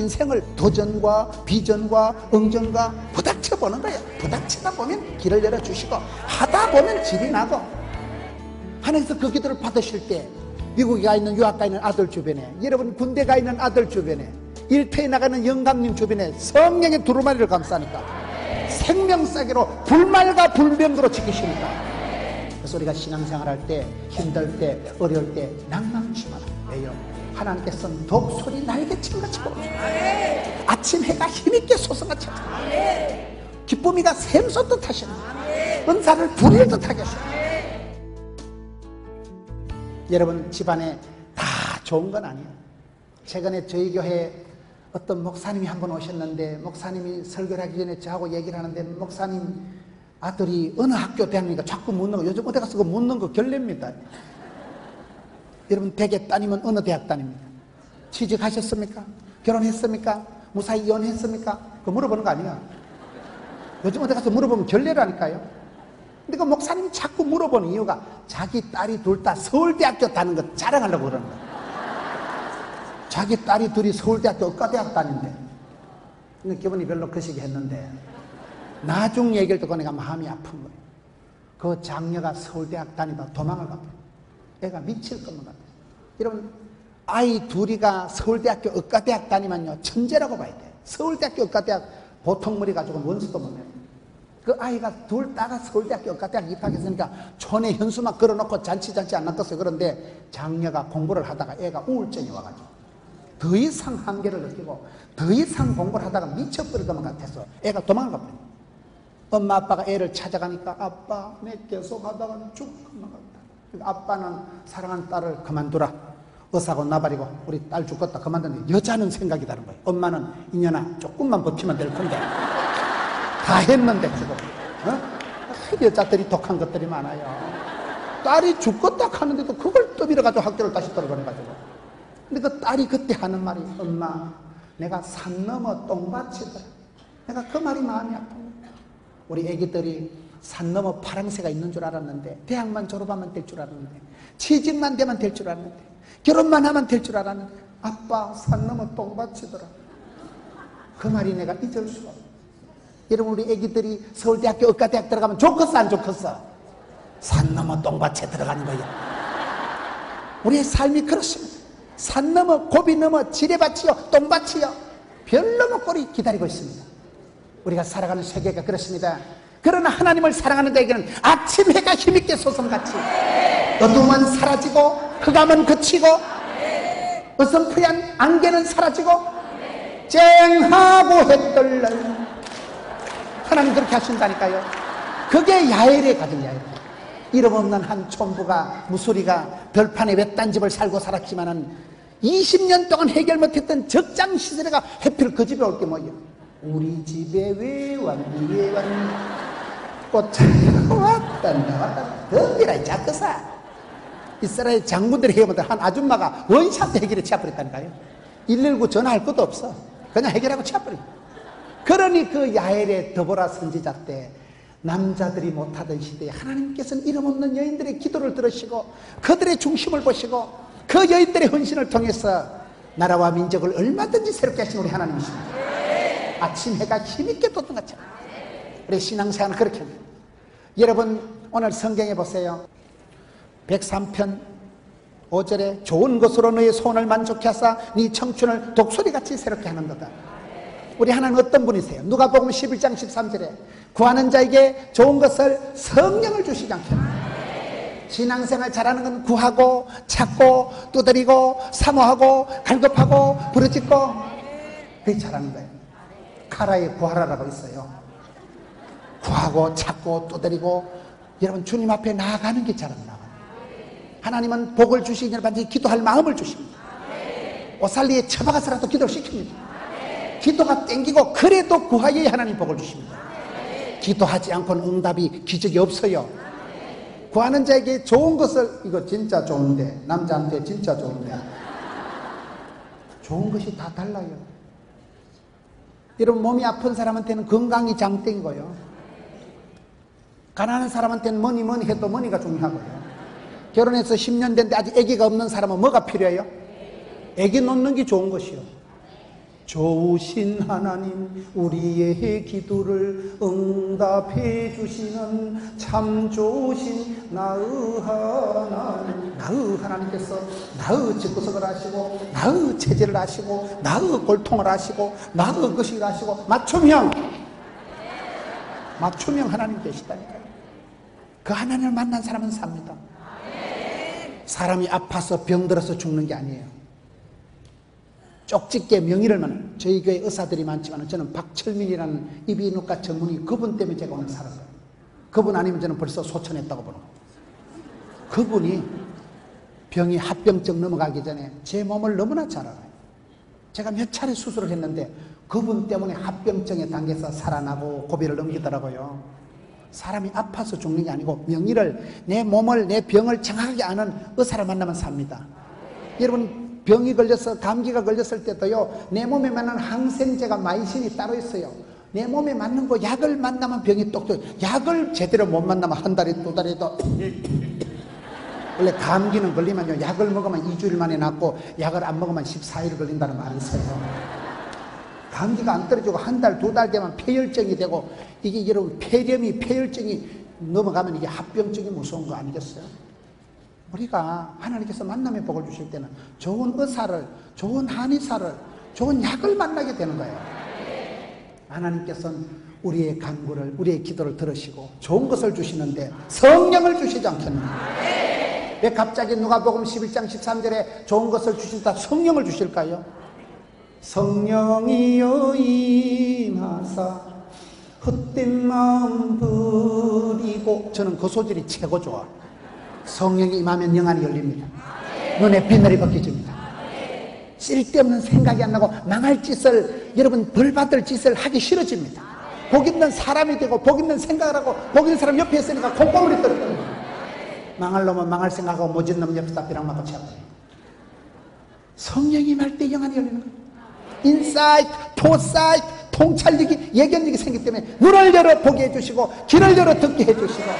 인생을 도전과 비전과 응전과 부닥쳐 보는 거예요. 부닥치다 보면 길을 열어주시고 하다 보면 질이 나고, 하나님께서 그 기도를 받으실 때 미국에 가 있는 유학 가 있는 아들 주변에, 여러분 군대 가 있는 아들 주변에, 일터에 나가는 영감님 주변에 성령의 두루마리를 감싸니까 생명싸기로 불말과 불병으로 지키십니다. 그래서 우리가 신앙생활 할 때, 힘들 때, 어려울 때 낭망치 마라. 왜요? 하나님께서는 독소리 날개친 같이 보여주세요. 아침 해가 힘있게 솟아같이, 기쁨이가 샘솟듯 하시는, 은사를 부릴듯 하게 하시는. 여러분 집안에 다 좋은 건 아니에요. 최근에 저희 교회에 어떤 목사님이 한 번 오셨는데, 목사님이 설교를 하기 전에 저하고 얘기를 하는데, 목사님 아들이 어느 학교 대학이니까 자꾸 묻는 거, 요즘 어디 가서 그 묻는 거 결례입니다. 여러분 대개 따니면 어느 대학 다닙니까? 취직하셨습니까? 결혼했습니까? 무사히 이혼했습니까? 그거 물어보는 거 아니야. 요즘 어디 가서 물어보면 결례라니까요. 근데 그 목사님이 자꾸 물어보는 이유가 자기 딸이 둘 다 서울대학교 다는 거 자랑하려고 그러는 거야. 자기 딸이 둘이 서울대학교 의과대학 다닌대. 근데 기분이 별로 거시기 했는데, 나중 얘기를 듣고 내가 마음이 아픈 거예요. 그 장녀가 서울대학 다니다 도망을 가버려. 애가 미칠 것만 같아요. 여러분 아이 둘이가 서울대학교 의과대학 다니면요 천재라고 봐야 돼요. 서울대학교 의과대학 보통 머리 가지고는 원수도 못 내요. 그 아이가 둘 다가 서울대학교 의과대학 입학했으니까 촌에 현수막 걸어놓고 잔치 안 놔뒀어요. 그런데 장녀가 공부를 하다가 애가 우울증이 와가지고 더 이상 한계를 느끼고 더 이상 공부를 하다가 미쳐버릴 것만 같아서 애가 도망을 가버려요. 엄마 아빠가 애를 찾아가니까, 아빠 내 계속 하다가 쭉 나간다. 아빠는 사랑하는 딸을 그만두라, 어사고 나발이고 우리 딸 죽겠다 그만두는데, 여자는 생각이 다른 거예요. 엄마는 이년아 조금만 버티면 될 건데 다 했는데 지금 여자들이 독한 것들이 많아요. 딸이 죽겠다 하는데도 그걸 떠밀어가지고 학교를 다시 떨어보내가지고. 근데 그 딸이 그때 하는 말이, 엄마 내가 산 넘어 똥밭이더라. 내가 그 말이 마음이 아픈 거예요. 우리 애기들이 산 넘어 파랑새가 있는 줄 알았는데, 대학만 졸업하면 될 줄 알았는데, 취직만 되면 될 줄 알았는데, 결혼만 하면 될 줄 알았는데, 아빠 산 넘어 똥밭이더라. 그 말이 내가 잊을 수가 없어. 여러분 우리 애기들이 서울대학교 의과대학 들어가면 좋겠어 안 좋겠어? 산 넘어 똥밭에 들어가는 거예요. 우리의 삶이 그렇습니다. 산 넘어 고비 넘어 지뢰밭이요 똥밭이요 별 넘어 꼴이 기다리고 있습니다. 우리가 살아가는 세계가 그렇습니다. 그러나 하나님을 사랑하는 자에게는 아침 해가 힘있게 솟음같이 어둠은 사라지고 흑암은 그치고 어설프한 안개는 사라지고 쨍하고 해떨려. 하나님 그렇게 하신다니까요. 그게 야엘의 가정 야엘. 이름 없는 한 촌부가 무소리가 별판에 외딴 집을 살고 살았지만은 20년 동안 해결 못했던 적장 시세가 해필 그 집에 올 게 뭐예요? 우리 집에 왜 왔니 왜 왔니 꽃차가 왔다 나왔다 덤비라 이 작거사. 이스라엘 장군들이 해보다 한 아줌마가 원샷 해결에 치아버렸다니까요. 119 전화할 것도 없어. 그냥 해결하고 치아버려. 그러니 그 야엘의 드보라 선지자 때 남자들이 못하던 시대에 하나님께서는 이름 없는 여인들의 기도를 들으시고 그들의 중심을 보시고 그 여인들의 헌신을 통해서 나라와 민족을 얼마든지 새롭게 하신 우리 하나님이십니다. 아침 해가 힘있게 돋는 것처럼 우리 신앙생활은 그렇게 합니다. 여러분 오늘 성경에 보세요. 103편 5절에 좋은 것으로 너의 소원을 만족케 하사 네 청춘을 독수리같이 새롭게 하는 거다. 우리 하나님 어떤 분이세요? 누가복음 11장 13절에 구하는 자에게 좋은 것을 성령을 주시지 않겠나. 신앙생활 잘하는 건 구하고 찾고 두드리고 사모하고 갈급하고 부르짖고 그게 잘하는 거예요. 카라에 구하라라고 있어요. 구하고 찾고 두드리고 여러분 주님 앞에 나아가는 게 잘합니다. 하나님은 복을 주시기 전에 반드시 기도할 마음을 주십니다. 오살리에 처박아서라도 기도를 시킵니다. 기도가 땡기고 그래도 구하여야 하나님 복을 주십니다. 기도하지 않고는 응답이 기적이 없어요. 구하는 자에게 좋은 것을, 이거 진짜 좋은데 남자한테 진짜 좋은데 좋은 것이 다 달라요. 여러분 몸이 아픈 사람한테는 건강이 장땡이고요, 가난한 사람한테는 뭐니 해도 머니가 중요하고요, 결혼해서 10년 됐는데 아직 아기가 없는 사람은 뭐가 필요해요? 아기 놓는 게 좋은 것이요. 좋으신 하나님, 우리의 기도를 응답해 주시는 참 좋으신 나의 하나님. 나의 하나님께서 나의 집구석을 아시고, 나의 체질을 아시고, 나의 골통을 아시고, 나의 것을 아시고, 맞춤형 하나님 계시다니까요. 그 하나님을 만난 사람은 삽니다. 사람이 아파서 병들어서 죽는 게 아니에요. 쪽집게 명의를 만난, 저희 교회 의사들이 많지만 저는 박철민이라는 이비인후과 전문의, 그분 때문에 제가 오늘 살았어요. 그분 아니면 저는 벌써 소천했다고 보는 거예요. 그분이 병이 합병증 넘어가기 전에 제 몸을 너무나 잘 알아요. 제가 몇 차례 수술을 했는데 그분 때문에 합병증의 단계에서 살아나고 고비를 넘기더라고요. 사람이 아파서 죽는 게 아니고 명의를, 내 몸을, 내 병을 정확하게 아는 의사를 만나면 삽니다. 여러분, 병이 걸려서, 감기가 걸렸을 때도요, 내 몸에 맞는 항생제가 마이신이 따로 있어요. 내 몸에 맞는 거 약을 만나면 병이 똑똑. 약을 제대로 못 만나면 한 달에 두 달에도 원래 감기는 걸리면요, 약을 먹으면 2주일 만에 낫고 약을 안 먹으면 14일 걸린다는 말이 있어요. 감기가 안 떨어지고 한 달, 두 달 되면 폐혈증이 되고, 이게 여러분 폐렴이, 폐혈증이 넘어가면 이게 합병증이 무서운 거 아니겠어요? 우리가 하나님께서 만남의 복을 주실 때는 좋은 의사를, 좋은 한의사를, 좋은 약을 만나게 되는 거예요. 하나님께서는 우리의 간구를, 우리의 기도를 들으시고 좋은 것을 주시는데 성령을 주시지 않겠는가? 왜 갑자기 누가복음 11장 13절에 좋은 것을 주신다 성령을 주실까요? 성령이여 임하사 헛된 마음 버리고, 저는 그 소절이 최고 좋아. 성령이 임하면 영안이 열립니다. 눈에 비늘이 벗겨집니다. 쓸데없는 생각이 안 나고 망할 짓을, 여러분 벌받을 짓을 하기 싫어집니다. 복 있는 사람이 되고 복 있는 생각을 하고 복 있는 사람 옆에 있으니까 콩고물이 떨어집니다. 망할 놈은 망할 생각하고 모진 놈 옆에다 벼락 맞고 채워버려요. 성령이 임할 때 영안이 열리는 거예요. 인사이트, 포사이트, 통찰력이, 예견력이 생기기 때문에 눈을 열어 보게 해주시고 길을 열어 듣게 해주시고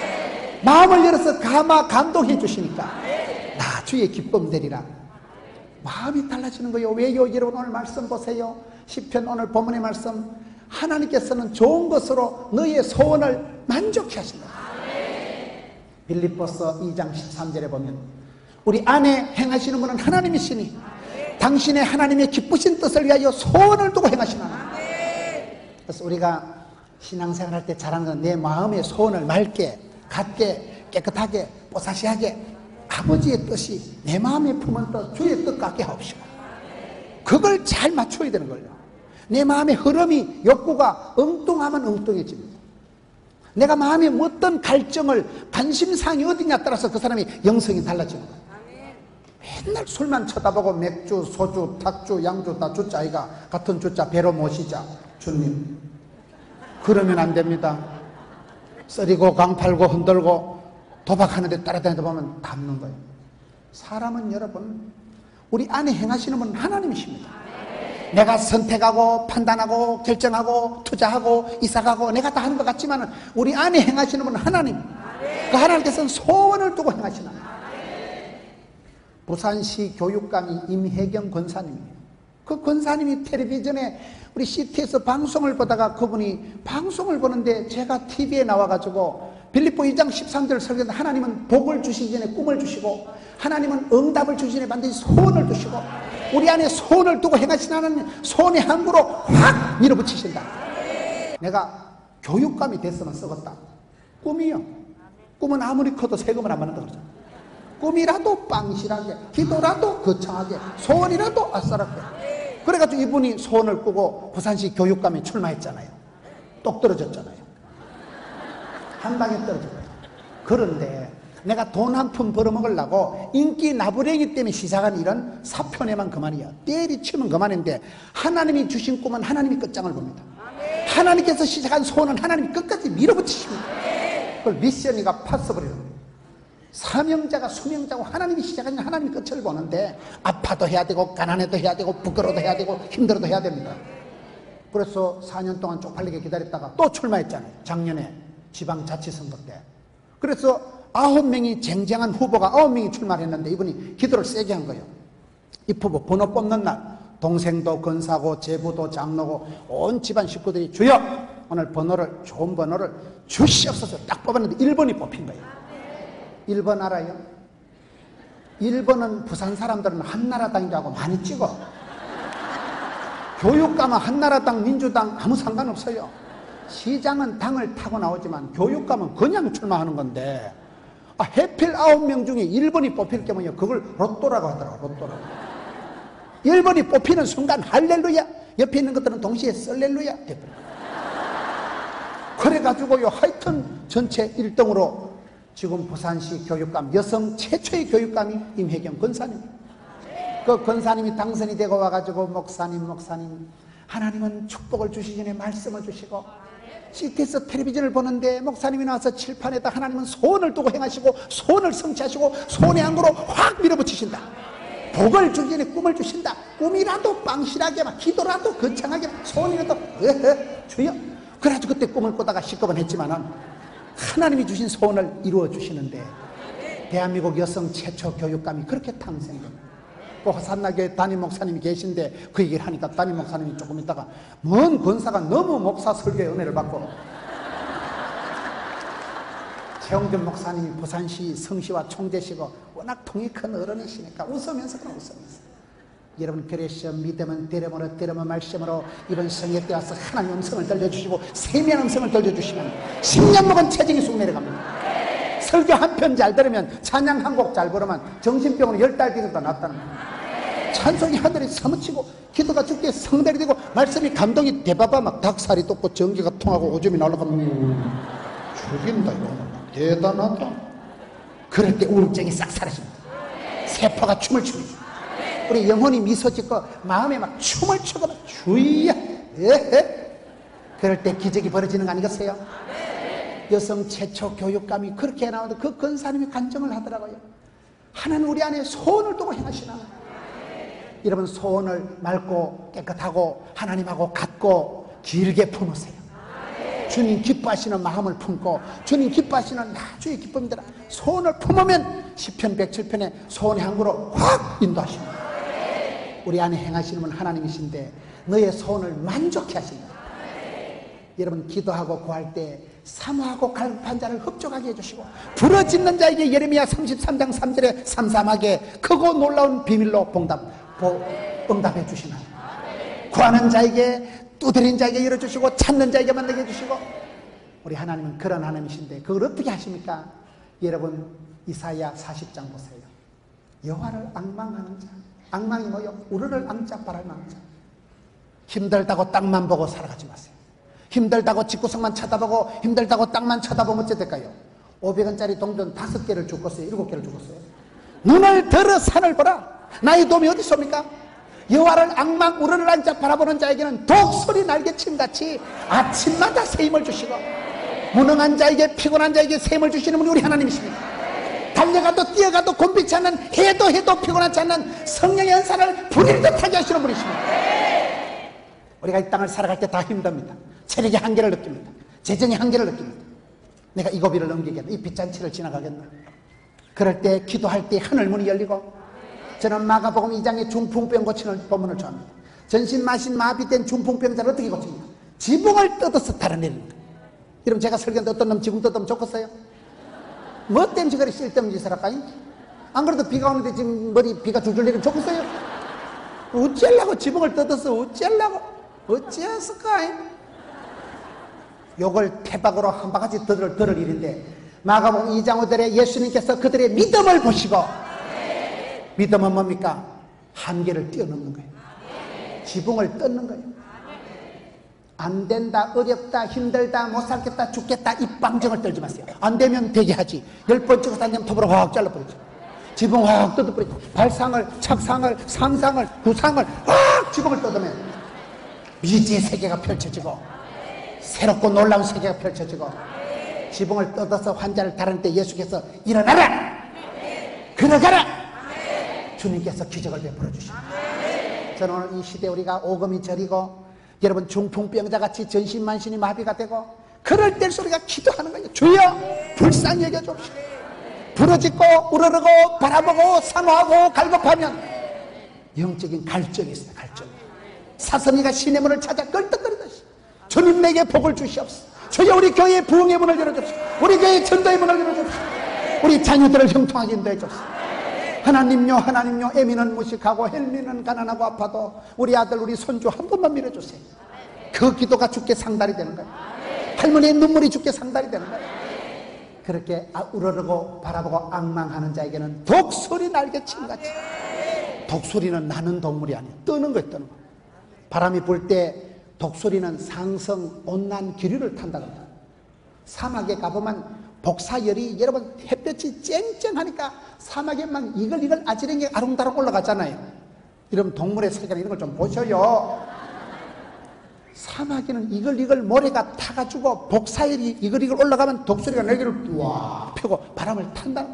마음을 열어서 감동해 주시니까 나 주의 기쁨 되리라. 마음이 달라지는 거예요. 왜요? 여러분 오늘 말씀 보세요. 시편 오늘 본문의 말씀, 하나님께서는 좋은 것으로 너희의 소원을 만족해 하신다. 빌립보서 2장 13절에 보면 우리 안에 행하시는 분은 하나님이시니 당신의 하나님의 기쁘신 뜻을 위하여 소원을 두고 행하시나. 그래서 우리가 신앙생활 할 때 잘하는 건 내 마음의 소원을 맑게, 갖게, 깨끗하게, 뽀사시하게 아버지의 뜻이 내 마음에 품은 뜻, 주의 뜻 같게 하옵시고, 그걸 잘 맞춰야 되는 거예요. 내 마음의 흐름이, 욕구가 엉뚱하면 엉뚱해집니다. 내가 마음에 어떤 갈증을, 관심사항이 어디냐 따라서 그 사람이 영성이 달라지는 거예요. 맨날 술만 쳐다보고 맥주, 소주, 탁주, 양주 다 주자 아이가 같은 주자 배로 모시자. 주님, 그러면 안 됩니다. 썰이고 강팔고 흔들고 도박하는데 따라다니다 보면 닮는 거예요. 사람은 여러분, 우리 안에 행하시는 분은 하나님이십니다. 내가 선택하고 판단하고 결정하고 투자하고 이사가고 내가 다 하는 것 같지만 우리 안에 행하시는 분은 하나님. 그 하나님께서는 소원을 두고 행하시는 하나님. 부산시 교육감이 임혜경 권사님이에요. 그 권사님이 텔레비전에 우리 CT에서 방송을 보다가 그분이 방송을 보는데 제가 TV에 나와가지고 빌립보 2장 13절 설교인데 하나님은 복을 주시기 전에 꿈을 주시고 하나님은 응답을 주시기 전에 반드시 소원을 주시고 우리 안에 소원을 두고 행하시는 하나님 소원의 항구로 확 밀어붙이신다. 내가 교육감이 됐으면 썩었다. 꿈이요. 꿈은 아무리 커도 세금을 안 받는다 그러죠. 꿈이라도 빵실하게, 기도라도 거창하게, 소원이라도 아싸랗게. 그래가지고 이분이 소원을 꾸고 부산시 교육감에 출마했잖아요. 똑 떨어졌잖아요. 한 방에 떨어졌어요. 그런데 내가 돈 한 푼 벌어먹으려고 인기 나부랭이 때문에 시작한 일은 사표내만 그만이야. 때리치면 그만인데 하나님이 주신 꿈은 하나님이 끝장을 봅니다. 하나님께서 시작한 소원은 하나님이 끝까지 밀어붙이십니다. 그걸 미션이가 팠어버리는 거예요. 사명자가 수명자고 하나님이 시작한 일 하나님이 끝을 보는데 아파도 해야 되고 가난해도 해야 되고 부끄러워도 해야 되고 힘들어도 해야 됩니다. 그래서 4년 동안 쪽팔리게 기다렸다가 또 출마했잖아요. 작년에 지방자치선거 때. 그래서 9명이 쟁쟁한 후보가 9명이 출마를 했는데 이분이 기도를 세게 한 거예요. 이 후보 번호 뽑는 날 동생도 권사고 제부도 장로고 온 집안 식구들이 주여 오늘 좋은 번호를 주시옵소서 딱 뽑았는데 1번이 뽑힌 거예요. 1번 알아요? 1번은 부산 사람들은 한나라당이라고 많이 찍어. 교육감은 한나라당, 민주당 아무 상관없어요. 시장은 당을 타고 나오지만 교육감은 그냥 출마하는 건데 해필 9명 중에 1번이 뽑힐 경우에 그걸 로또라고 하더라고. 로또라고. 1번이 뽑히는 순간 할렐루야, 옆에 있는 것들은 동시에 썰렐루야 그래가지고요 하여튼 전체 1등으로 지금 부산시 교육감 여성 최초의 교육감이 임혜경 권사님. 그 권사님이 당선이 되고 와가지고 목사님 하나님은 축복을 주시기 전에 말씀을 주시고 CTS 텔레비전을 보는데 목사님이 나와서 칠판에다 하나님은 소원을 두고 행하시고 소원을 성취하시고 소원의 안구로 확 밀어붙이신다. 복을 주기 전에 꿈을 주신다. 꿈이라도 빵실하게 막 기도라도 거창하게 소원이라도 주여. 그래가지고 그때 꿈을 꾸다가 시급은 했지만은 하나님이 주신 소원을 이루어 주시는데 대한민국 여성 최초 교육감이 그렇게 탄생됩니다. 그 화산나교회 담임 목사님이 계신데 그 얘기를 하니까 담임 목사님이 조금 있다가 먼 권사가 너무 목사 설교의 은혜를 받고 최홍준 목사님이 부산시 성시와 총재시고 워낙 통이 큰 어른이시니까 웃으면서 여러분 그래서 믿으면 때려으로 때려면 말씀으로 이번 성회 때 와서 하나님 음성을 들려주시고 세미한 음성을 들려주시면 10년 먹은 체중이 쑥 내려갑니다. 설교 한 편 잘 들으면 찬양 한 곡 잘 부르면 정신병으로 10달 뒤에도 낫다는 거예요. 찬송이 하늘이 사무치고 기도가 죽게 성달이 되고 말씀이 감동이 대바바 막 닭살이 돋고 전기가 통하고 오줌이 날아가면 죽인다 이거 대단하다. 그럴 때 우울증이 싹 사라집니다. 세포가 춤을 춥니다. 우리 영혼이 미소 짓고 마음에 막 춤을 추고 막 주의야 그럴 때 기적이 벌어지는 거 아니겠어요? 여성 최초 교육감이 그렇게 나오는데 그 권사님이 간증을 하더라고요. 하나님 우리 안에 소원을 두고 행하시나. 여러분 소원을 맑고 깨끗하고 하나님하고 같고 길게 품으세요. 주님 기뻐하시는 마음을 품고 주님 기뻐하시는 나주의 기쁨들아 소원을 품으면 시편 107편에 소원의 항구로 확 인도하십니다. 우리 안에 행하시는 분 하나님이신데 너의 소원을 만족해 하십니다. 여러분 기도하고 구할 때 사모하고 갈급한 자를 흡족하게 해주시고 부르짖는 자에게 예레미야 33장 3절에 삼삼하게 크고 놀라운 비밀로 응답해 주시나요? 구하는 자에게 두드린 자에게 열어주시고 찾는 자에게 만나게 해주시고 우리 하나님은 그런 하나님이신데 그걸 어떻게 하십니까? 여러분 이사야 40장 보세요. 여호와를 앙망하는 자 앙망이 뭐요? 우르를 앙짝 바라는 자. 힘들다고 땅만 보고 살아가지 마세요. 힘들다고 집구석만 쳐다보고 힘들다고 땅만 쳐다보면 어째 될까요? 500원짜리 동전 5개를 죽었어요? 7개를 죽었어요? 눈을 들어 산을 보라. 나의 도움이 어디 있습니까? 여호와를 앙망 우르를 앉아 바라보는 자에게는 독수리 날개침같이 아침마다 새 힘을 주시고 무능한 자에게 피곤한 자에게 새 힘을 주시는 분이 우리 하나님이십니다. 달려가도 뛰어가도 곤비치 않는 해도 피곤하지 않는 성령의 은사를 부릴 듯하게 하시는 분이십니다. 우리가 이 땅을 살아갈 때 다 힘듭니다. 체력의 한계를 느낍니다. 재정의 한계를 느낍니다. 내가 이 고비를 넘기겠나? 이 빗잔치를 지나가겠나? 그럴 때 기도할 때 하늘문이 열리고 저는 마가복음 2장의 중풍병 고치는 본문을 좋아합니다. 전신 마신 마비된 중풍병자를 어떻게 고칩니까? 지붕을 뜯어서 달아내립니다. 여러분 제가 설교하는데 어떤 놈 지붕 뜯으면 좋겠어요? 뭐 때문에 그리 쓸데없는 짓을 할까요? 안 그래도 비가 오는데 지금 비가 줄줄 내리면 좋겠어요? 어찌하려고 지붕을 뜯어서 어찌하려고? 어찌했을까? 요걸 태박으로 한 바가지 들을 일인데 마가복음 2장 5절에 예수님께서 그들의 믿음을 보시고 믿음은 뭡니까? 한계를 뛰어넘는 거예요. 지붕을 뜯는 거예요. 안 된다, 어렵다, 힘들다, 못 살겠다, 죽겠다 이 방정을 떨지 마세요. 안 되면 되게 하지. 10번 찍어서 안 되면 톱으로 확 잘라버리죠. 지붕 확 뜯어버리고 발상을, 착상을, 상상을, 구상을 확 지붕을 뜯으면 미지의 세계가 펼쳐지고 새롭고 놀라운 세계가 펼쳐지고 지붕을 뜯어서 환자를 다루는 때 예수께서 일어나라! 걸어가라! 주님께서 기적을 베풀어 주십니다. 저는 오늘 이 시대에 우리가 오금이 저리고 여러분 중풍병자같이 전신만신이 마비가 되고 그럴 때 우리가 기도하는 거예요. 주여 불쌍히 여겨주옵시고 부르짖고 우러르고 바라보고 사모하고 갈급하면 영적인 갈증이 있어요. 갈증. 사슴이가 신의 문을 찾아 끌떡거리듯이 주님 내게 복을 주시옵소서. 주여 우리 교회의 부흥의 문을 열어주옵소서. 우리 교회의 전도의 문을 열어주옵소서. 우리 자녀들을 형통하게 인도해 주옵소서. 하나님요 하나님요, 에미는 무식하고 헬미는 가난하고 아파도 우리 아들 우리 손주 한 번만 밀어주세요. 그 기도가 주께 상달이 되는 거예요. 할머니의 눈물이 주께 상달이 되는 거예요. 그렇게 우러르고 바라보고 앙망하는 자에게는 독수리 날개침같이, 독수리는 나는 동물이 아니에요. 뜨는 거예요. 뜨는 거. 바람이 불 때 독수리는 상성 온난 기류를 탄다고 합니다. 사막에 가보면 복사열이, 여러분 햇볕이 쨍쨍하니까 사막에 막 이글이글 아지랭이 아롱다롱 올라가잖아요. 이런 동물의 세계나 이런 걸 좀 보셔요. 사막에는 이글이글 모래가 타가지고 복사열이 이글이글 올라가면 독수리가 날개를 와 펴고 바람을 탄다.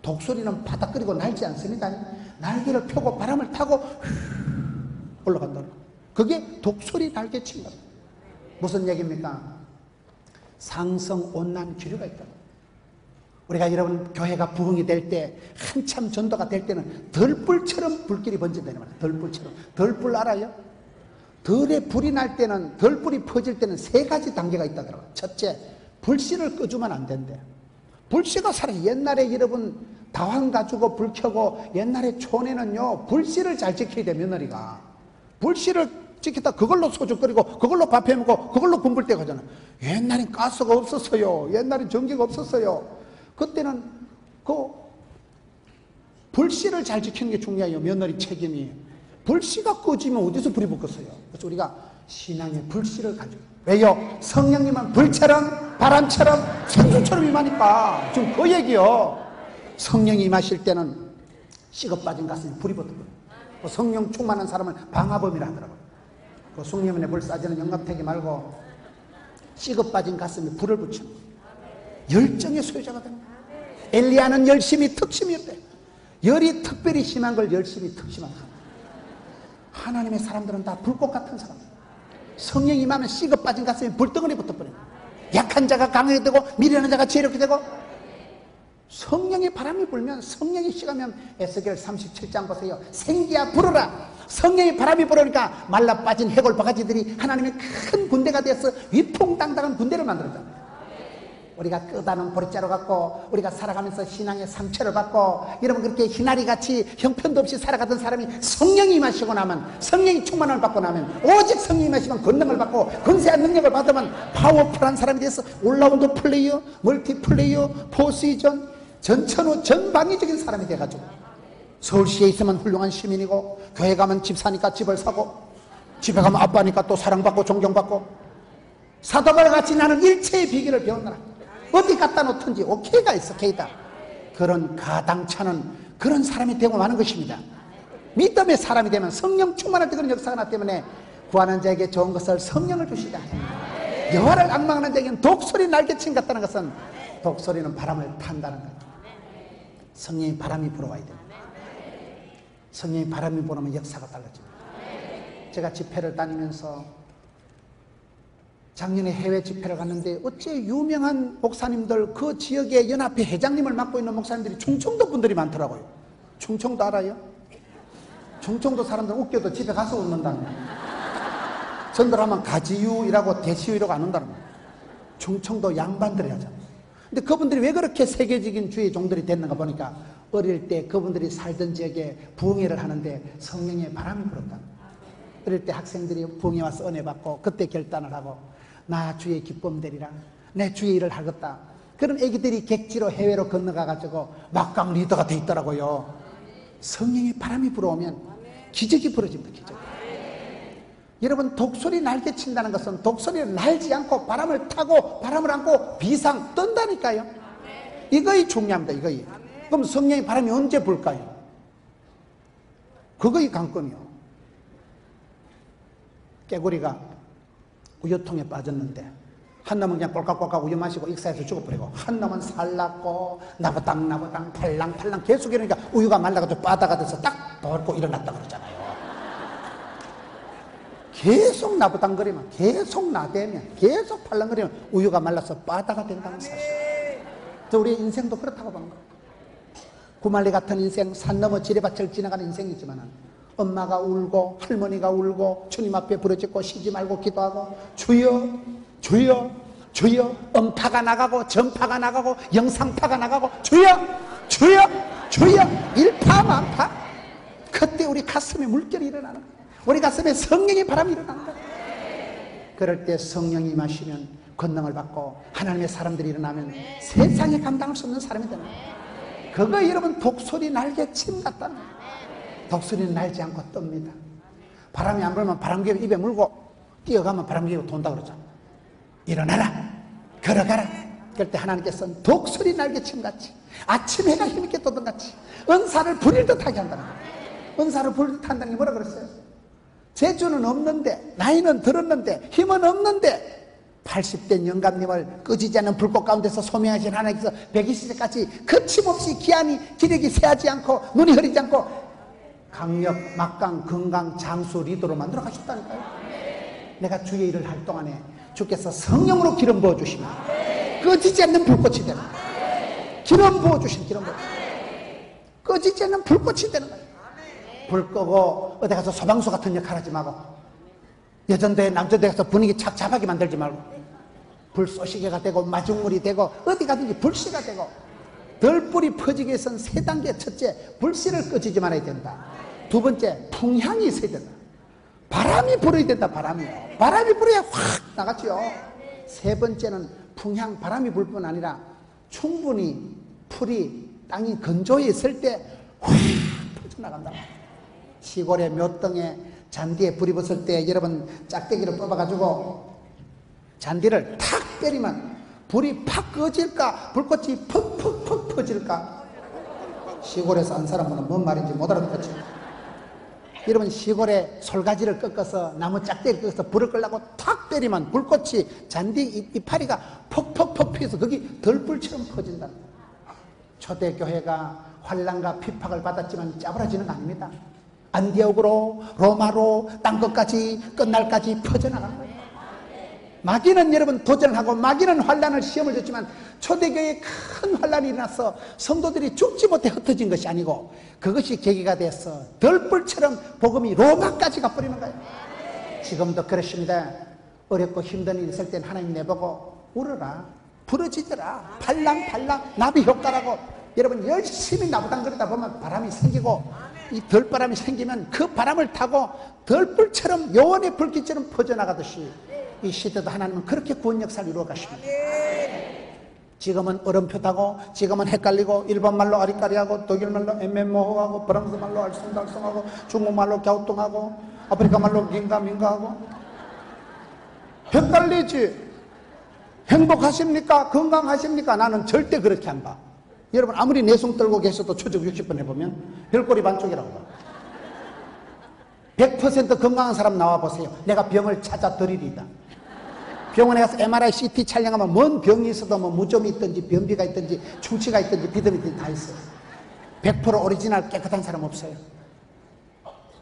독수리는 바닥거리고 날지 않습니다. 날개를 펴고 바람을 타고 올라간다. 그게 독수리 날개친 겁니다. 무슨 얘기입니까? 상성 온난 기류가 있다. 우리가 여러분 교회가 부흥이 될 때, 한참 전도가 될 때는 덜불처럼 불길이 번진다는 말이에요. 덜불처럼. 덜불 알아요? 덜에 불이 날 때는, 덜불이 퍼질 때는 세 가지 단계가 있다더라고요. 첫째, 불씨를 끄주면 안 된대. 불씨가 살아요. 옛날에 여러분 다황 가지고 불 켜고, 옛날에 촌에는요 불씨를 잘 지켜야 돼. 며느리가 불씨를 지켰다 그걸로 소주 끓이고 그걸로 밥 해먹고 그걸로 군불 때 가잖아. 옛날엔 가스가 없었어요. 옛날엔 전기가 없었어요. 그때는 그 불씨를 잘 지키는 게 중요해요. 며느리 책임이. 불씨가 꺼지면 어디서 불이 붙겠어요. 그래서 우리가 신앙의 불씨를 가지고, 왜요? 성령님은 불처럼 바람처럼 생수처럼 임하니까. 지금 그 얘기요. 성령이 임하실 때는 식어 빠진 가슴에 불이 붙어요. 성령 충만한 사람을 방화범이라 하더라고요. 그 숭례문에 불 쏴지는 영감태기 말고 식어 빠진 가슴에 불을 붙이는 열정의 소유자가 되는 거예요. 엘리야는 열심히 특심이었대요. 열이 특별히 심한 걸 열심히 특심한 사람. 하나님의 사람들은 다 불꽃 같은 사람. 성령이 임하면 식어 빠진 가슴에 불덩어리 붙어버려요. 약한 자가 강하게 되고 미련한 자가 지혜롭게 되고, 성령의 바람이 불면, 성령이 식으면, 에스겔 37장 보세요. 생기야 불어라. 성령의 바람이 불으니까 말라 빠진 해골 바가지들이 하나님의 큰 군대가 되어서 위풍당당한 군대를 만들었잖아요. 우리가 끝다는 보리자루 갖고 우리가 살아가면서 신앙의 상처를 받고, 여러분 그렇게 희나리같이 형편도 없이 살아가던 사람이 성령이 임하시고 나면, 성령이 충만을 받고 나면, 오직 성령이 임하시면 권능을 받고 권세한 능력을 받으면 파워풀한 사람이 돼서 올라운드 플레이어, 멀티플레이어, 포시전, 전천후 전방위적인 사람이 돼가지고 서울시에 있으면 훌륭한 시민이고, 교회 가면 집 사니까 집을 사고, 집에 가면 아빠니까 또 사랑받고 존경받고, 사도바울 같이 나는 일체의 비결을 배웠노라. 어디 갖다 놓든지 오케이가 있어. 케이다. 그런 가당차는 그런 사람이 되고 마는 것입니다. 믿음의 사람이 되면 성령 충만할 때 그런 역사가 나기 때문에 구하는 자에게 좋은 것을 성령을 주시다. 여호와를 앙망하는 자에게는 독수리 날개침 같다는 것은, 독수리는 바람을 탄다는 거예요. 성령의 바람이 불어와야 됩니다. 성령의 바람이 불어오면 역사가 달라집니다. 제가 집회를 다니면서 작년에 해외 집회를 갔는데, 어째 유명한 목사님들, 그 지역의 연합회 회장님을 맡고 있는 목사님들이 충청도 분들이 많더라고요. 충청도 알아요? 충청도 사람들 웃겨도 집에 가서 웃는다는 거예요. 전들하면 가지유이라고 대시유이라고 안 한다는 거예요. 충청도 양반들이 하잖아요. 근데 그분들이 왜 그렇게 세계적인 주의 종들이 됐는가 보니까, 어릴 때 그분들이 살던 지역에 부흥회를 하는데 성령의 바람이 불었다. 어릴 때 학생들이 부흥회 와서 은혜 받고 그때 결단을 하고, 나 주의 기쁨 되리라, 내 주의 일을 하겠다. 그런 애기들이 객지로 해외로 건너가가지고 막강 리더가 돼 있더라고요. 성령의 바람이 불어오면 기적이 벌어집니다. 기적. 여러분, 독수리 날개 친다는 것은 독수리를 날지 않고 바람을 타고 바람을 안고 비상 뜬다니까요. 이거이 중요합니다. 이거이. 그럼 성령의 바람이 언제 불까요? 그거이 관건이요. 깨구리가 우유통에 빠졌는데, 한 놈은 그냥 꼴깍꼴깍 우유 마시고 익사해서 죽어버리고, 한 놈은 살랐고 나부당 팔랑팔랑 계속 이러니까 우유가 말라가지고 바다가 돼서 딱 덮고 일어났다 그러잖아요. 계속 나부당거리면, 계속 나대면, 계속 팔랑거리면 우유가 말라서 바다가 된다는 사실. 저 우리의 인생도 그렇다고 보는 거예요. 구말리 같은 인생, 산 넘어 지뢰밭을 지나가는 인생이지만 엄마가 울고 할머니가 울고 주님 앞에 부르짖고 쉬지 말고 기도하고 주여 주여 주여, 음파가 나가고 전파가 나가고 영상파가 나가고 주여 주여 주여, 일파만파. 그때 우리 가슴에 물결이 일어나는 거예요. 우리 가슴에 성령의 바람이 일어나는 거예요. 그럴 때 성령이 마시면 권능을 받고 하나님의 사람들이 일어나면 세상에 감당할 수 없는 사람이 되는 거예요. 그거 여러분 독수리 날개침 같다는 거예요. 독수리는 날지 않고 뜹니다. 바람이 안 불면 바람개비 입에 물고 뛰어가면 바람개비가 돈다 그러죠. 일어나라, 걸어가라. 그럴 때 하나님께서는 독수리 날개침같이 아침 해가 힘있게 떠든 같이 은사를 부릴 듯하게 한다는 거예요. 은사를 부릴 듯 한다는 게 뭐라 그랬어요? 재주는 없는데, 나이는 들었는데, 힘은 없는데 80대 영감님을 끄지지 않는 불꽃 가운데서 소명하신 하나님께서 120세까지 거침없이 기한이 기력이 새하지 않고 눈이 흐리지 않고 강력, 막강, 건강, 장수, 리더로 만들어 가셨다니까요. 내가 주의 일을 할 동안에 주께서 성령으로 기름 부어주시면 꺼지지 않는 불꽃이 되는 거예요. 기름 부어주신 기름 부어주신 꺼지지 않는 불꽃이 되는 거예요. 불 끄고 어디 가서 소방수 같은 역할 하지 말고 여전대 남전대 가서 분위기 착잡하게 만들지 말고 불 쏘시개가 되고 마중물이 되고 어디 가든지 불씨가 되고 덜불이 퍼지기 위해서는 세 단계. 첫째, 불씨를 꺼지지 말아야 된다. 두 번째, 풍향이 있어야 된다. 바람이 불어야 된다. 바람이 불어야 확 나갔죠. 세 번째는 풍향, 바람이 불 뿐 아니라 충분히 풀이 땅이 건조해 있을 때 확 퍼져나간다. 시골의 묘등에 잔디에 불이 붙을 때 여러분 짝대기를 뽑아가지고 잔디를 탁 때리면 불이 팍 꺼질까? 불꽃이 퍽퍽퍽 퍼질까? 시골에서 안 사람은 뭔 말인지 못 알아듣겠죠. 여러분 시골에 솔가지를 꺾어서 나무 짝대기를 꺾어서 불을 끌려고 탁 때리면 불꽃이 잔디 이파리가 퍽퍽퍽 피어서 거기 덜불처럼 퍼진다. 초대교회가 환란과 핍박을 받았지만 짜부라지는 거 아닙니다. 안디옥으로 로마로 땅끝까지 끝날까지 퍼져나간 거예요. 마귀는 여러분 도전을 하고 마귀는 환란을 시험을 줬지만 초대교회에 큰 환란이 일어나서 성도들이 죽지 못해 흩어진 것이 아니고 그것이 계기가 돼서 덜불처럼 복음이 로마까지 가버리는 거예요. 지금도 그렇습니다. 어렵고 힘든 일이 있을 땐 하나님 내보고 울어라, 부러지더라, 팔랑팔랑 나비 효과라고 여러분 열심히 나부당거리다 보면 바람이 생기고 이 덜바람이 생기면 그 바람을 타고 덜불처럼 요원의 불길처럼 퍼져나가듯이 이 시대도 하나님은 그렇게 구원 역사를 이루어 가십니다. 지금은 얼음표 타고 지금은 헷갈리고 일본말로 아리까리하고 독일말로 애매모호하고 프랑스말로 알쏭달쏭하고 중국말로 갸우뚱하고 아프리카말로 긴가민가하고 헷갈리지. 행복하십니까? 건강하십니까? 나는 절대 그렇게 안 봐. 여러분 아무리 내숭 떨고 계셔도 추적 60번 해보면 별꼴이 반쪽이라고 봐. 100% 건강한 사람 나와보세요. 내가 병을 찾아 드리리다. 병원에 가서 MRI, CT 촬영하면 뭔 병이 있어도 뭐 무좀이 있든지 변비가 있든지 충치가 있든지 비듬이 있든지 다 있어요. 100% 오리지널 깨끗한 사람 없어요.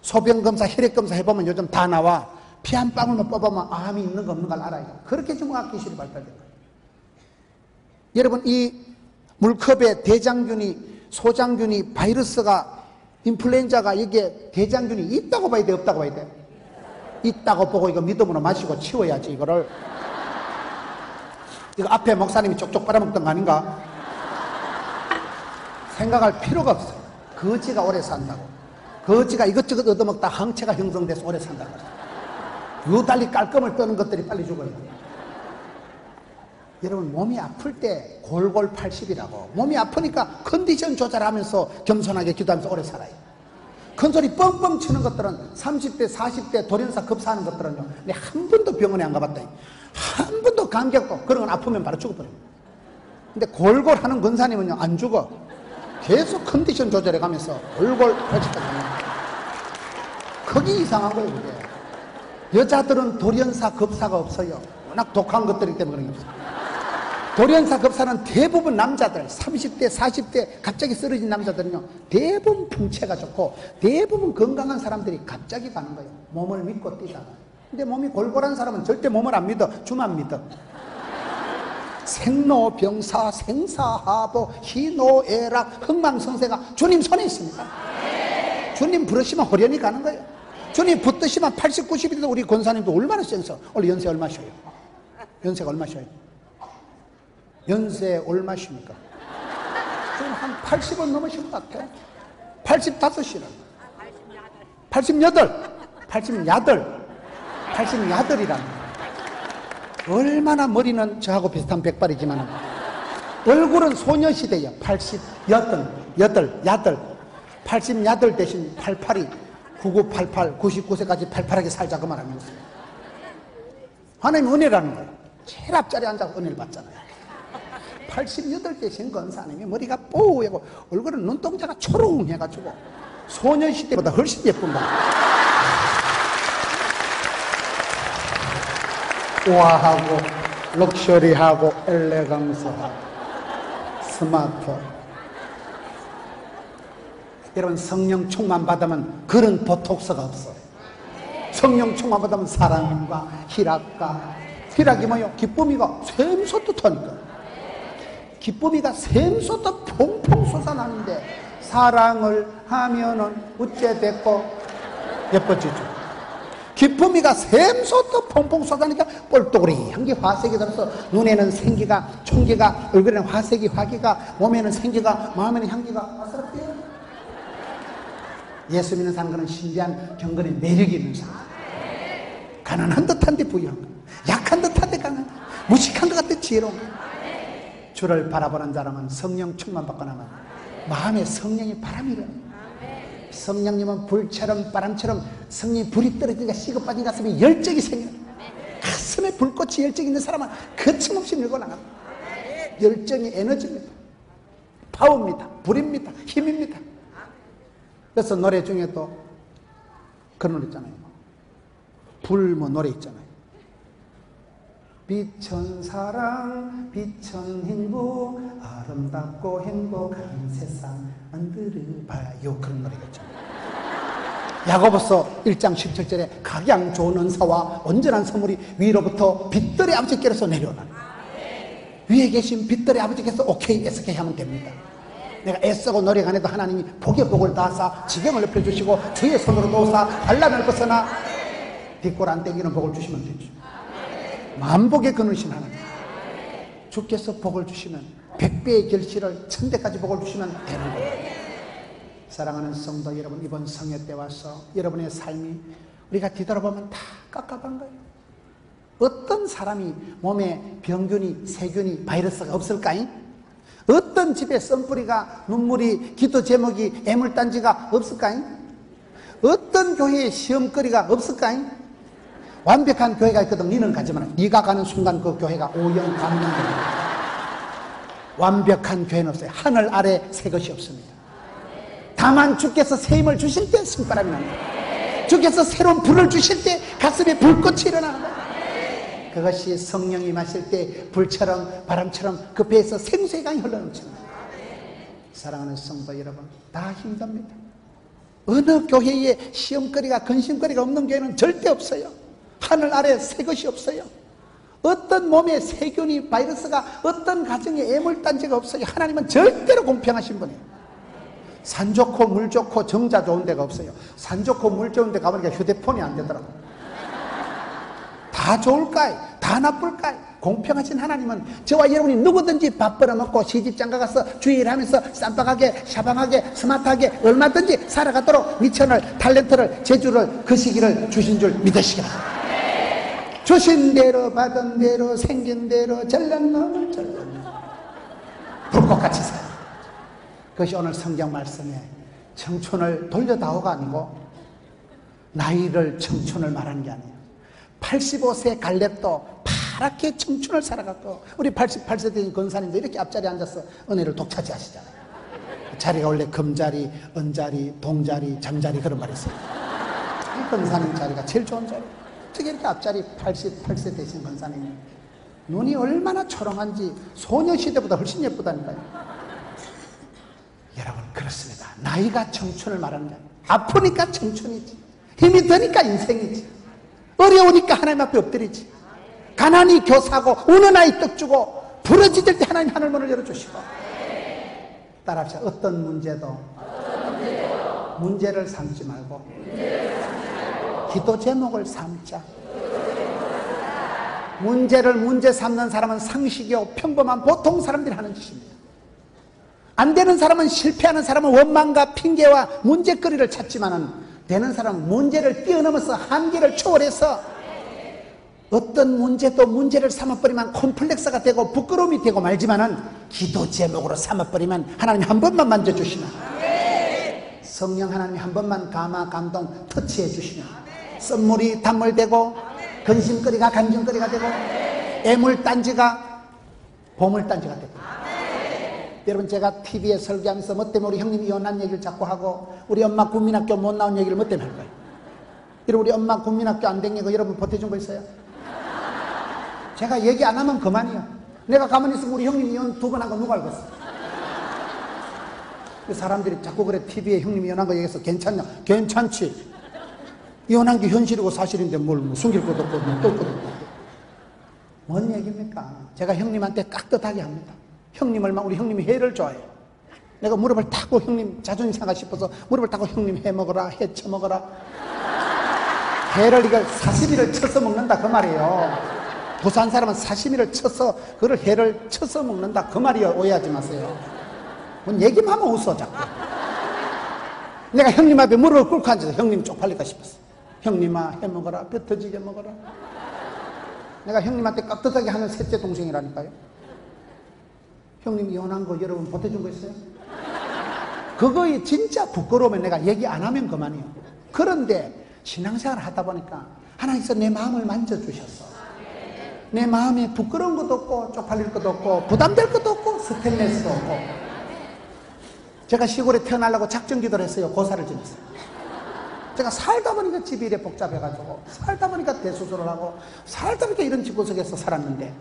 소변검사, 혈액검사 해보면 요즘 다 나와. 피 한 방울만 뽑아보면 암이 있는 거 없는 걸 알아요. 그렇게 중화학 기술이 발달된 거예요. 여러분 이 물컵에 대장균이, 소장균이, 바이러스가, 인플루엔자가 이게 대장균이 있다고 봐야 돼, 없다고 봐야 돼? 있다고 보고 이거 믿음으로 마시고 치워야지 이거를. 이거 앞에 목사님이 쪽쪽 빨아먹던 거 아닌가? 생각할 필요가 없어요. 거지가 오래 산다고. 거지가 이것저것 얻어먹다 항체가 형성돼서 오래 산다고. 유달리 깔끔을 떠는 것들이 빨리 죽어요. 여러분 몸이 아플 때 골골 80이라고. 몸이 아프니까 컨디션 조절하면서 겸손하게 기도하면서 오래 살아요. 큰소리 뻥뻥 치는 것들은 30대 40대 돌연사 급사하는 것들은요 내가 한 번도 병원에 안 가봤다. 한 번도 감기도 그런 건 아프면 바로 죽어버려요. 근데 골골 하는 권사님은요 안 죽어. 계속 컨디션 조절해 가면서 골골 80까지 합니다. 그게 이상한 거예요. 그게 여자들은 돌연사 급사가 없어요. 워낙 독한 것들이기 때문에 그런 게 없어요. 돌연사 급사는 대부분 남자들 30대 40대 갑자기 쓰러진 남자들은요 대부분 풍채가 좋고 대부분 건강한 사람들이 갑자기 가는 거예요. 몸을 믿고 뛰다가. 근데 몸이 골골한 사람은 절대 몸을 안 믿어. 주만 믿어. 생로병사 생사하보 희노애락 흥망성쇠가 주님 손에 있습니다. 주님 부르시면 호련히 가는 거예요. 주님 붙드시면 80, 90이 돼도 우리 권사님도 얼마나 센서. 원래 연세 얼마셔요? 연세가 얼마셔요? 연세 얼마십니까? 지금 한 80은 넘으신 것 같아요. 85이라. 88이랍니다. 얼마나 머리는 저하고 비슷한 백발이지만 얼굴은 소녀시대예요. 88 대신 88이 9988, 99세까지 팔팔하게 살자고 말하는 거예요. 하나님 은혜라는 거예요. 제일 앞자리에 앉아서 은혜를 받잖아요. 88 대신 권사님이 머리가 뽀얗고 얼굴은 눈동자가 초롱해가지고 소녀시대보다 훨씬 예쁜다. 우아하고 럭셔리하고 엘레강스하고 스마트. 여러분 성령 충만 받으면 그런 보톡스가 없어요. 성령 충만 받으면 사랑과 희락이 뭐요? 기쁨이가 샘솟듯하니까. 기쁨이가 샘솟듯 퐁퐁 솟아나는데 사랑을 하면은 어째 됐고 예뻐지죠. 기쁨이가 샘솟듯 퐁퐁 쏟아니까 뻘떡우리 향기 화색이 들어서 눈에는 생기가 총기가 얼굴에는 화색이 화기가 몸에는 생기가 마음에는 향기가 아스럽대요. 예수 믿는 사람은 그런 신비한 경건의 매력이 있는 사람. 가난한 듯한데 부유한 거, 약한 듯한데 강한, 무식한 것 같아 지혜로운 거. 주를 바라보는 사람은 성령 충만 받고 나면 마음에 성령의 바람이 일어나. 성령님은 불처럼 바람처럼 성령이 불이 떨어지니까 식어빠진 가슴에 열정이 생겨. 가슴에 불꽃이 열정이 있는 사람은 거침없이 밀고 나갑니다. 열정이 에너지입니다. 파워입니다. 불입니다. 힘입니다. 그래서 노래 중에 또 그런 노래 있잖아요. 불 뭐 노래 있잖아요. 빛은 사랑, 빛은 행복, 아름답고 행복한 세상 만들어봐요. 그런 노래가 있잖아요. 야고보서 1장 17절에 각양 좋은 은사와 온전한 선물이 위로부터 빛들의 아버지께로서 내려오나니 위에 계신 빛들의 아버지께서 오케이 SK 하면 됩니다. 내가 애쓰고 노력 안 해도 하나님이 복의 복을 다하사 지경을 넓혀주시고 주의 손으로 놓으사 반란을 벗어나 뒷골 안 땡기는 복을 주시면 되죠. 만복의 그누신 하나님, 주께서 복을 주시면 100배의 결실을 1000배까지 복을 주시면 되는 거예요. 사랑하는 성도 여러분, 이번 성회 때 와서 여러분의 삶이 우리가 뒤돌아보면 다 깝깝한 거예요. 어떤 사람이 몸에 병균이, 세균이, 바이러스가 없을까요? 어떤 집에 썬뿌리가, 눈물이, 기도 제목이, 애물단지가 없을까요? 어떤 교회에 시험거리가 없을까요? 완벽한 교회가 있거든. 너는 가지만 네가 가는 순간 그 교회가 오영 강릉입니다. 완벽한 교회는 없어요. 하늘 아래 새 것이 없습니다. 다만 주께서 새 힘을 주실 때 승바람이 납니다. 주께서 새로운 불을 주실 때 가슴에 불꽃이 일어나는 거예요. 그것이 성령이 마실 때 불처럼 바람처럼 그 배에서 생수의 강이 흘러넘칩니다. 사랑하는 성도 여러분, 다 힘듭니다. 어느 교회에 시험거리가, 근심거리가 없는 교회는 절대 없어요. 하늘 아래 새 것이 없어요. 어떤 몸에 세균이, 바이러스가, 어떤 가정에 애물단지가 없어요. 하나님은 절대로 공평하신 분이에요. 산 좋고 물 좋고 정자 좋은 데가 없어요. 산 좋고 물 좋은 데 가보니까 휴대폰이 안 되더라고요. 다 좋을까요? 다 나쁠까요? 공평하신 하나님은 저와 여러분이 누구든지 밥 벌어먹고 시집장가 가서 주일하면서 쌈박하게, 샤방하게, 스마트하게 얼마든지 살아가도록 미천을, 탤런트를, 재주를, 그 시기를 주신 줄 믿으시기 바랍니다. 주신 대로 받은 대로 생긴 대로 잘난 놈은 잘난 놈 불꽃같이 살아. 그것이 오늘 성경 말씀에 청춘을 돌려다오가 아니고 나이를 청춘을 말하는 게 아니에요. 85세 갈렙도 파랗게 청춘을 살아갔고 우리 88세 된 권사님도 이렇게 앞자리에 앉아서 은혜를 독차지하시잖아요. 자리가 원래 금자리, 은자리, 동자리, 잠자리 그런 말이 있어요. 이 권사님 자리가 제일 좋은 자리. 특히 이렇게 앞자리 88세 되신 권사님이 눈이 얼마나 초롱한지 소녀시대보다 훨씬 예쁘다니까요. 여러분 그렇습니다. 나이가 청춘을 말하는 게 아니에요. 아프니까 청춘이지, 힘이 드니까 인생이지, 어려우니까 하나님 앞에 엎드리지, 가난이 교사고 우는 아이 떡 주고 부러지질 때 하나님 하늘문을 열어주시고. 따라합시다. 어떤 문제도 문제를 삼지 말고 기도 제목을 삼자. 문제를 문제 삼는 사람은 상식이요 평범한 보통 사람들이 하는 짓입니다. 안 되는 사람은, 실패하는 사람은 원망과 핑계와 문제거리를 찾지만은, 되는 사람은 문제를 뛰어넘어서 한계를 초월해서 어떤 문제도 문제를 삼아버리면 콤플렉스가 되고 부끄러움이 되고 말지만은, 기도 제목으로 삼아버리면 하나님이 한 번만 만져주시면, 성령 하나님이 한 번만 감화 감동 터치해 주시면 선물이 단물되고 근심거리가 간증거리가 되고 애물단지가 보물단지가 되고. 여러분, 제가 TV에 설교하면서 뭐 때문에 우리 형님이 이혼한 얘기를 자꾸 하고, 우리 엄마 국민학교 못 나온 얘기를 뭐 때문에 할 거예요? 여러분, 우리 엄마 국민학교 안 댕기고 여러분 보태준 거 있어요? 제가 얘기 안 하면 그만이야. 내가 가만히 있으면 우리 형님이 이혼 2번 한 거 누가 알겠어? 사람들이 자꾸 그래, TV에 형님이 이혼한 거 얘기해서 괜찮냐? 괜찮지. 이혼한 게 현실이고 사실인데 뭘 뭐 숨길 것도 없고 뭐 뜰 것도 없고. 뭔 얘기입니까? 제가 형님한테 깍듯하게 합니다. 형님을, 우리 형님이 회를 좋아해요. 내가 무릎을 타고 형님 자존심 상하 싶어서 무릎을 타고 형님 회 먹어라, 회 쳐먹어라. 회를 이걸 사시미를 쳐서 먹는다 그 말이에요. 부산 사람은 사시미를 쳐서 그걸 회를 쳐서 먹는다 그 말이에요. 오해하지 마세요. 뭔 얘기만 하면 웃어 자꾸. 내가 형님 앞에 무릎을 꿇고 앉아서 형님 쪽팔릴까 싶었어. 형님아 해 먹어라, 뼈 터지게 먹어라. 내가 형님한테 깍듯하게 하는 셋째 동생이라니까요. 형님 이혼한 거 여러분 보태준 거 있어요? 그거에 진짜 부끄러우면 내가 얘기 안 하면 그만이에요. 그런데 신앙생활을 하다 보니까 하나님께서 내 마음을 만져주셨어. 내 마음에 부끄러운 것도 없고 쪽팔릴 것도 없고 부담될 것도 없고 스테인레스도 없고. 제가 시골에 태어나려고 작정기도를 했어요. 고사를 지냈어요. 제가 살다 보니까 집이 이래 복잡해가지고, 살다 보니까 대수술을 하고, 살다 보니까 이런 집구석에서 살았는데,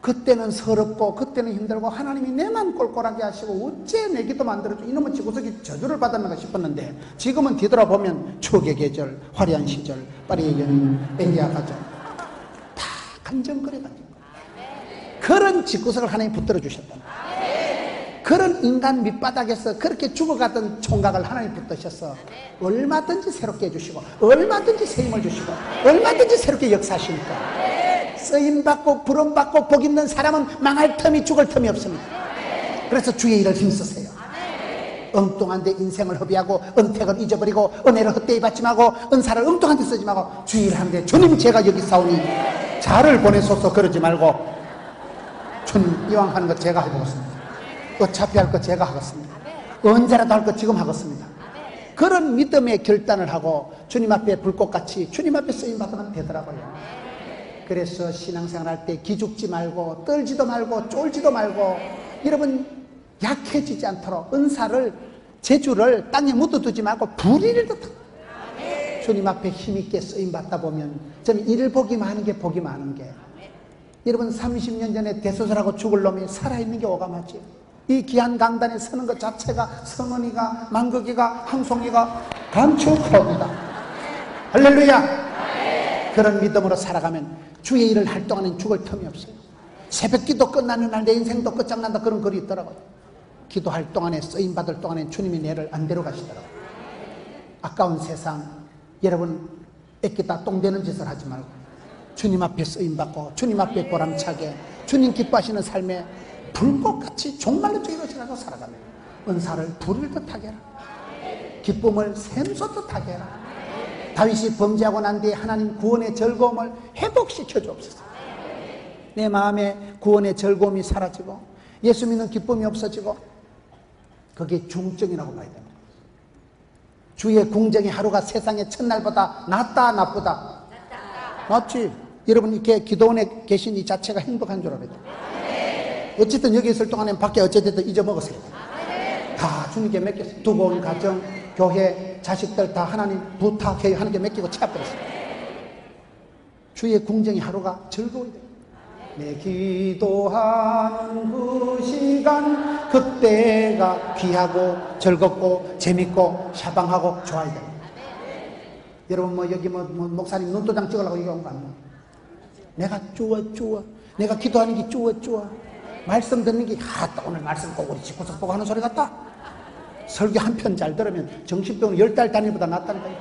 그때는 서럽고 그때는 힘들고 하나님이 내만 꼴꼴하게 하시고 어째 내 기도 만들어줘, 이놈의 집구석이 저주를 받았는가 싶었는데, 지금은 뒤돌아보면 추억의 계절, 화려한 시절, 파리의 연인, 엘리야 가정 다 간증거려가지고 그런 집구석을 하나님이 붙들어 주셨다. 그런 인간 밑바닥에서 그렇게 죽어가던 총각을 하나님 붙드셔서 얼마든지 새롭게 해주시고, 얼마든지 새 힘을 주시고, 얼마든지 새롭게 역사하시니까 쓰임받고 부름받고 복 있는 사람은 망할 틈이, 죽을 틈이 없습니다. 그래서 주의 일을 힘쓰세요. 엉뚱한 데 인생을 허비하고 은택을 잊어버리고 은혜를 헛되이 받지 말고 은사를 엉뚱한 데 쓰지 말고 주의 일을 하는데, 주님 제가 여기 싸우니 자를 보내소서 그러지 말고, 주님 이왕 하는 거 제가 해보겠습니다. 어차피 할 거 제가 하겠습니다. 언제라도 할 거 지금 하겠습니다. 그런 믿음의 결단을 하고 주님 앞에 불꽃같이 주님 앞에 쓰임받으면 되더라고요. 그래서 신앙생활 할 때 기죽지 말고 떨지도 말고 쫄지도 말고, 여러분 약해지지 않도록 은사를, 재주를 땅에 묻어두지 말고 불의를 주님 앞에 힘있게 쓰임받다 보면 좀 일복이 많은 게 복이 많은 게, 여러분 30년 전에 대소설하고 죽을 놈이 살아있는 게 오감하지. 이 귀한 강단에 서는 것 자체가 성은이가, 망극이가, 항송이가 감축합니다. 할렐루야. 그런 믿음으로 살아가면 주의 일을 할 동안은 죽을 틈이 없어요. 새벽기도 끝나는 날 내 인생도 끝장난다 그런 글이 있더라고요. 기도할 동안에, 쓰임받을 동안에 주님이 내를 안 데려가시더라고요. 아까운 세상, 여러분 애끼다 똥되는 짓을 하지 말고 주님 앞에 쓰임받고 주님 앞에 보람차게 주님 기뻐하시는 삶에 불꽃같이 종말로 이루어지라고 살아가면 은사를 부를 듯하게 해라. 기쁨을 샘솟듯 하게 해라. 다윗이 범죄하고 난 뒤에 하나님 구원의 즐거움을 회복시켜 주옵소서. 내 마음에 구원의 즐거움이 사라지고 예수 믿는 기쁨이 없어지고, 그게 중증이라고 봐야 됩니다. 주의 궁정의 하루가 세상의 첫날보다 낫다 나쁘다? 맞지? 여러분 이렇게 기도원에 계신 이 자체가 행복한 줄 알아요. 어쨌든 여기 있을 동안에 밖에 어쨌든 잊어먹으세요. 다 주님께 맡겼어요. 두고 온 가정, 교회, 자식들 다 하나님 부탁해요 하는 게 맡기고 채워버렸어요. 주의 궁정의 하루가 즐거워야 돼요. 내 기도하는 그 시간, 그때가 귀하고 즐겁고 재밌고 샤방하고 좋아야 돼요. 여러분 뭐 여기 뭐 목사님 눈도장 찍으려고 여기 온 거 아니에요? 내가 좋아 내가 기도하는 게 좋아 말씀 듣는 게, 오늘 말씀 꼭 우리 집구석 보고 하는 소리 같다. 설교 한 편 잘 들으면 정신병원 10달 단위보다 낫다니까요.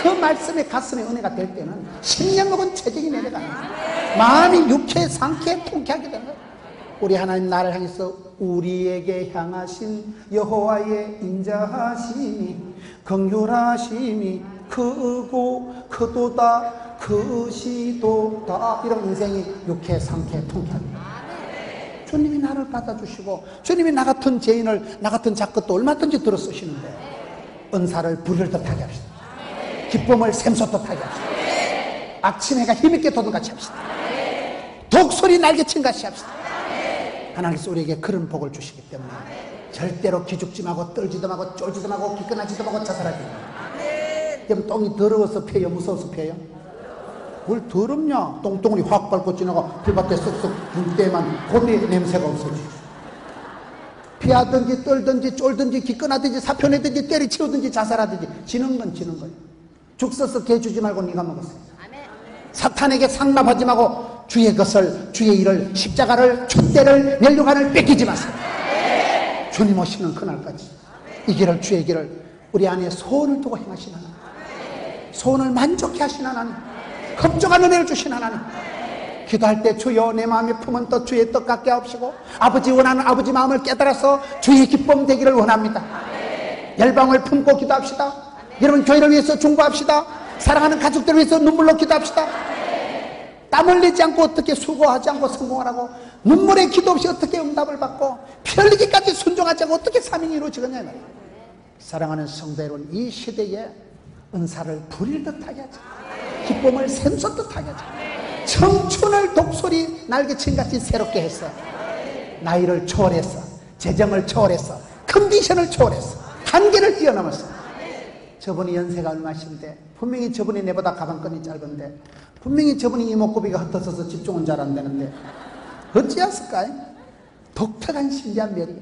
그 말씀에 가슴에 은혜가 될 때는 10년 먹은 체력이 내려가는 거예요. 마음이 유쾌, 상쾌, 통쾌하게 되는 거예요. 우리 하나님 나를 향해서 우리에게 향하신 여호와의 인자하심이 긍휼하심이 크고 크도다 크시도다. 이런 인생이 유쾌, 상쾌, 통쾌하게 됩니다. 주님이 나를 받아주시고 주님이 나 같은 죄인을, 나 같은 작것도 얼마든지 들어 쓰시는데 은사를 불을 듯하게 합시다. 기쁨을 샘솟듯하게 합시다. 아침 해가 힘있게 돋은같이 합시다. 독소리 날개친 같이 합시다. 하나님께서 우리에게 그런 복을 주시기 때문에 절대로 기죽지 말고 떨지도 말고 쫄지도 말고 기끈하지도 말고 자살하지 말고. 여러분 똥이 더러워서 패요? 무서워서 패요? 뭘 더럽냐? 똥덩어리 확 밟고 지나가 풀밭에 쏙쏙 물 때만 고대 냄새가 없어지죠. 피하든지 떨든지 쫄든지 기끈하든지 사표내든지 때리치우든지 자살하든지 지는 건 지는 거예요. 죽 써서 개 주지 말고 네가 먹었어요. 사탄에게 상납하지 말고 주의 것을, 주의 일을, 십자가를, 촛대를, 면류관을 뺏기지 마세요. 주님 오시는 그날까지 이 길을, 주의 길을 우리 안에 소원을 두고 행하시는 하나님, 소원을 만족해 하시는 하나님, 흡족한 은혜를 주신 하나님, 기도할 때 주여 내 마음에 품은 뜻 주의 뜻 같게 하옵시고 아버지 원하는 아버지 마음을 깨달아서 주의 기쁨 되기를 원합니다. 열방을 품고 기도합시다. 여러분 교회를 위해서 중보합시다. 사랑하는 가족들을 위해서 눈물로 기도합시다. 땀 흘리지 않고 어떻게 수고하지 않고 성공하라고, 눈물의 기도 없이 어떻게 응답을 받고 피 흘리기까지 순종하지 않고 어떻게 사명이 이루어지겠냐 말이에요. 사랑하는 성도 여러분, 이 시대에 은사를 부릴 듯하게 하자. 기쁨을 샘솟듯하게 하자. 청춘을 독소리 날개친같이 새롭게 했어. 나이를 초월했어. 재정을 초월했어. 컨디션을 초월했어. 한계를 뛰어넘었어. 저분이 연세가 얼마신데, 분명히 저분이 내보다 가방끈이 짧은데, 분명히 저분이 이목구비가 흩어져서 집중은 잘 안 되는데 어찌했을까요? 독특한 신비한 매력,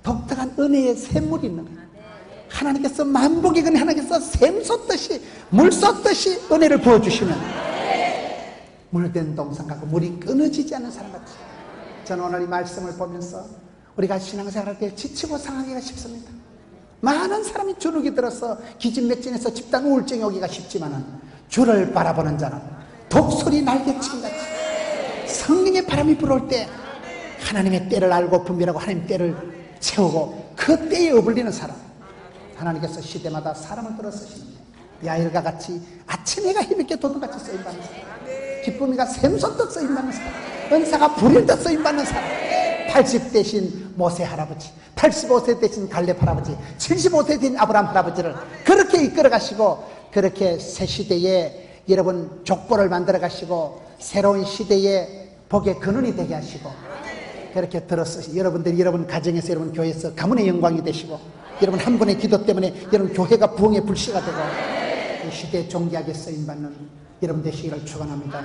독특한 은혜의 샘물이 있는 거예요. 하나님께서 만복의 근에 하나님께서 샘 쏟듯이 물 쏟듯이 은혜를 부어주시면 물된 동상 같고 물이 끊어지지 않는 사람 같이. 저는 오늘 이 말씀을 보면서 우리가 신앙생활할 때 지치고 상하기가 쉽습니다. 많은 사람이 주눅이 들어서 기진맥진해서 집단 우울증이 오기가 쉽지만은 주를 바라보는 자는 독소리 날개친같이 성령의 바람이 불어올 때 하나님의 때를 알고 분별하고 하나님 때를 채우고 그 때에 어울리는 사람, 하나님께서 시대마다 사람을 들어 쓰시는데 야일과 같이 아침 해가 힘있게 돋는같이 쓰임받는 사람, 기쁨이가 샘솟듯 쓰임받는 사람, 은사가 불일듯 쓰임받는 사람, 80 대신 모세 할아버지, 85세 대신 갈렙 할아버지, 75세 된 아브라함 할아버지를 그렇게 이끌어 가시고 그렇게 새 시대에 여러분 족보를 만들어 가시고 새로운 시대에 복의 근원이 되게 하시고 그렇게 들어서 여러분들이 여러분 가정에서 여러분 교회에서 가문의 영광이 되시고 여러분 한 분의 기도 때문에 여러분 교회가 부흥의 불씨가 되고 이 시대에 존귀하게 쓰임받는 여러분 되시기를 축원합니다.